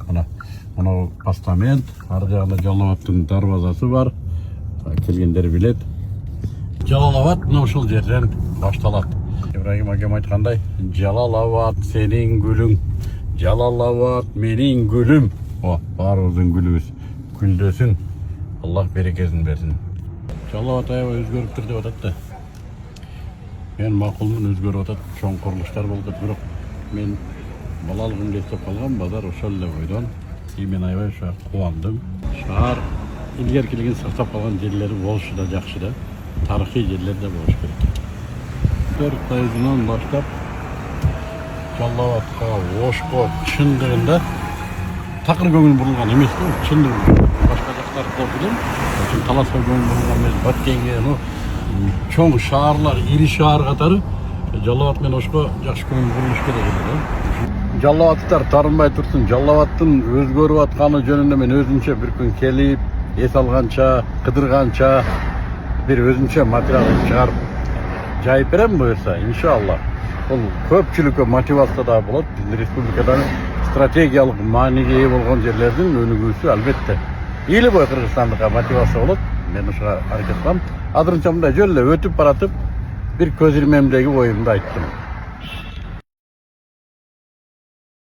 Мына постамент, ар жагында Жалал-Абадтын дарбазасы бар. Келгендер билет. Жалал-Абад мына ушул жерден башталат. Ибрагим агам айткандай, Жалал-Абад сенин гүлүң, Жалал-Абад менин гүлүм. Баарыбыздын гүлүбүз гүлдөсүн. Аллах берекесин берсин. Жалал-Абад аябай өзгөрүптүр деп атат да. Мен макулмун, өзгөрүп атат, чоң курулуштар болуп атат, бирок мен балалыгымда эстеп калган базар ошол эле бойдон. Мен аябай ушу кубандым. Шаар илгер келген сактап калган жерлери болушу да жакшы да. Тарыхый жерлер да болуш керек. 4 айынан баштап Жалал-Абадка, Ошко чындыгында такыр көңүл бурулган эмес да, чындыгында. Башка жактарды билем. Ошол Таласка көңүл бурулган эмес, Баткенге, чоң шаарлар, ири шаар катары Жалал-Абад менен Ошко жакшы көңүл бурулуш керек эле. Жалал-Абадтар тарынбай турсун. Жалал-Абадтын өзгөрүп атканы жөнүндө мен өзүнчө бир күн келип, эс алганча, кыдырганча бир өзүнчө материал чыгарып жайып берем буюрса, иншалла. Бул көпчүлүккө мотивация да болот. Биздин республикадан стратегиялык мааниге ээ болгон жерлердин өнүгүүсү албетте. Эли бой Кыргызстандыкка мотивация болот. Мен ушуга аракет кылам. Азырынча мындай жөн эле өтүп баратып бир көз ирмемдеги оюмду айттым.